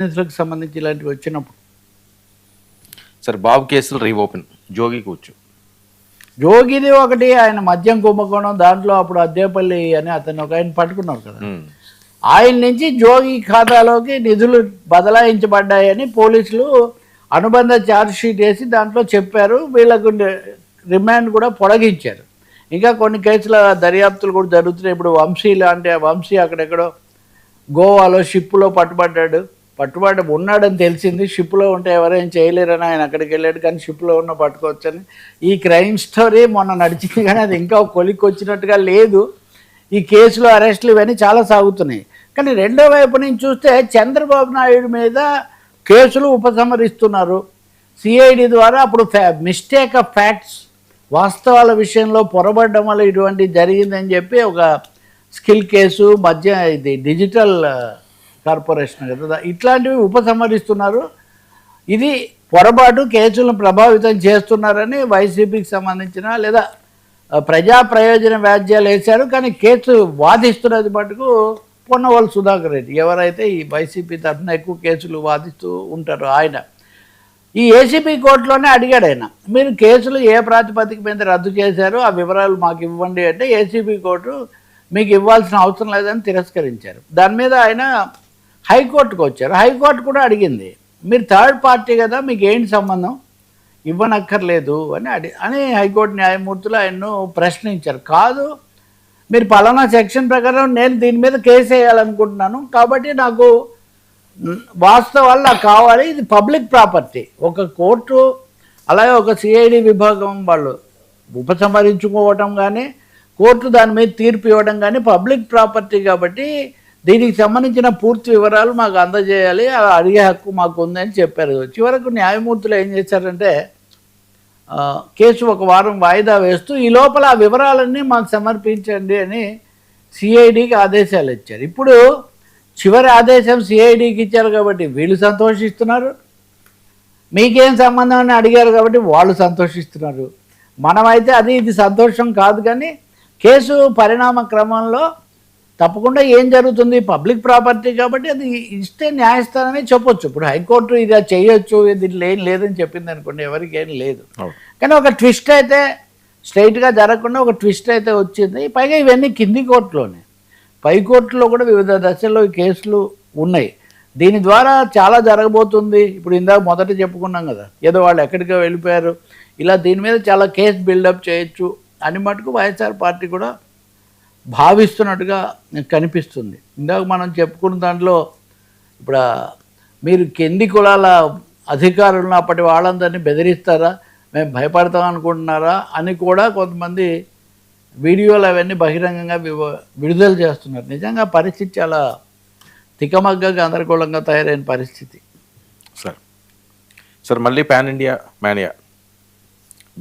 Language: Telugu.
కి సంబంధించి ఇలాంటివి వచ్చినప్పుడు సరే బాబు కేసులు రీఓపెన్ జోగి కూర్చు జోగిది ఒకటి ఆయన మద్యం కుంభకోణం దాంట్లో అప్పుడు అద్దేపల్లి అని అతను ఒక ఆయన పట్టుకున్నారు కదా ఆయన నుంచి జోగి ఖాతాలోకి నిధులు బదలాయించబడ్డాయని పోలీసులు అనుబంధ ఛార్జ్ షీట్ వేసి దాంట్లో చెప్పారు. వీళ్ళకు రిమాండ్ కూడా పొడిగించారు. ఇంకా కొన్ని కేసుల దర్యాప్తులు కూడా జరుగుతున్నాయి. ఇప్పుడు వంశీ అక్కడెక్కడో గోవాలో షిప్లో పట్టుబడ్డాడు. ఉన్నాడని తెలిసింది. షిప్లో ఉంటే ఎవరైనా చేయలేరని ఆయన అక్కడికి వెళ్ళాడు, కానీ షిప్లో ఉన్న పట్టుకోవచ్చని ఈ క్రైమ్ స్టోరీ మొన్న నడిచింది. కానీ అది ఇంకా కొలిక్కి వచ్చినట్టుగా లేదు. ఈ కేసులో అరెస్టులు ఇవన్నీ చాలా సాగుతున్నాయి. కానీ రెండో వైపు నుంచి చూస్తే చంద్రబాబు నాయుడు మీద కేసులు ఉపసంహరిస్తున్నారు సిఐడి ద్వారా. అప్పుడు మిస్టేక్ ఆఫ్ ఫ్యాక్ట్స్, వాస్తవాల విషయంలో పొరబడ్డం వల్ల ఇటువంటి జరిగిందని చెప్పి ఒక స్కిల్ కేసు ఇది డిజిటల్ కార్పొరేషన్ కదా, ఇట్లాంటివి ఉపసంహరిస్తున్నారు. ఇది పొరపాటు, కేసులను ప్రభావితం చేస్తున్నారని వైసీపీకి సంబంధించిన లేదా ప్రజా ప్రయోజన వ్యాజ్యాలు వేశారు. కానీ కేసు వాదిస్తున్నది మటుకు పొన్నవోలు సుధాకర్ రెడ్డి, ఎవరైతే ఈ వైసీపీ తరఫున ఎక్కువ కేసులు వాదిస్తూ ఉంటారో ఆయన. ఈ ఏసీబీ కోర్టులోనే అడిగాడు ఆయన, మీరు కేసులు ఏ ప్రాతిపదిక మీద రద్దు చేశారో ఆ వివరాలు మాకు ఇవ్వండి అంటే ఏసీబీ కోర్టు మీకు ఇవ్వాల్సిన అవసరం లేదని తిరస్కరించారు. దాని మీద ఆయన హైకోర్టుకు వచ్చారు. హైకోర్టు కూడా అడిగింది, మీరు థర్డ్ పార్టీ కదా, మీకు ఏంటి సంబంధం, ఇవ్వనక్కర్లేదు అని హైకోర్టు న్యాయమూర్తులు ఆయన్ను ప్రశ్నించారు. కాదు, మీరు పలానా సెక్షన్ ప్రకారం నేను దీని మీద కేసు వేయాలనుకుంటున్నాను, కాబట్టి నాకు వాస్తవాలు నాకు కావాలి, ఇది పబ్లిక్ ప్రాపర్టీ. ఒక కోర్టు అలాగే ఒక సిఐడి విభాగం వాళ్ళు ఉపసంహరించుకోవటం కానీ కోర్టు దాని మీద తీర్పు ఇవ్వడం కానీ పబ్లిక్ ప్రాపర్టీ కాబట్టి దీనికి సంబంధించిన పూర్తి వివరాలు మాకు అందజేయాలి, అడిగే హక్కు మాకు ఉందని చెప్పారు. చివరకు న్యాయమూర్తులు ఏం చేశారంటే కేసు ఒక వారం వాయిదా వేస్తూ ఈ లోపల ఆ వివరాలన్నీ మాకు సమర్పించండి అని సిఐడికి ఆదేశాలు ఇచ్చారు. ఇప్పుడు చివరి ఆదేశం సిఐడికి ఇచ్చారు కాబట్టి వీళ్ళు సంతోషిస్తున్నారు, మీకేం సంబంధం అని అడిగారు కాబట్టి వాళ్ళు సంతోషిస్తున్నారు. మనమైతే ఇది సంతోషం కాదు. కానీ కేసు పరిణామ క్రమంలో తప్పకుండా ఏం జరుగుతుంది, పబ్లిక్ ప్రాపర్టీ కాబట్టి అది ఇస్తే న్యాయస్థానమే చెప్పొచ్చు. ఇప్పుడు హైకోర్టు ఇది చేయొచ్చు, దీంట్లో ఏం లేదని చెప్పింది అనుకోండి, ఎవరికి ఏం లేదు. కానీ ఒక ట్విస్ట్ అయితే స్ట్రైట్గా జరగకుండా ఒక ట్విస్ట్ అయితే వచ్చింది. పైగా ఇవన్నీ కింది కోర్టులోనే, పై కోర్టులో కూడా వివిధ దశల్లో ఈ కేసులు ఉన్నాయి. దీని ద్వారా చాలా జరగబోతుంది. ఇప్పుడు ఇందాక మొదట చెప్పుకున్నాం కదా, ఏదో వాళ్ళు ఎక్కడికో వెళ్ళిపోయారు, ఇలా దీని మీద చాలా కేసు బిల్డప్ చేయొచ్చు అని మటుకు వైఎస్ఆర్ పార్టీ కూడా భావిస్తున్నట్టుగా కనిపిస్తుంది. ఇందాక మనం చెప్పుకున్న దాంట్లో ఇప్పుడు మీరు కింది కులాల అధికారులను అప్పటి వాళ్ళందరినీ బెదిరిస్తారా, మేము భయపడతాం అనుకుంటున్నారా అని కూడా కొంతమంది వీడియోలు అవన్నీ బహిరంగంగా విడుదల చేస్తున్నారు. నిజంగా పరిస్థితి చాలా తికమగ్గా గందరగోళంగా తయారైన పరిస్థితి. సార్ మళ్ళీ పాన్ ఇండియా మేనియా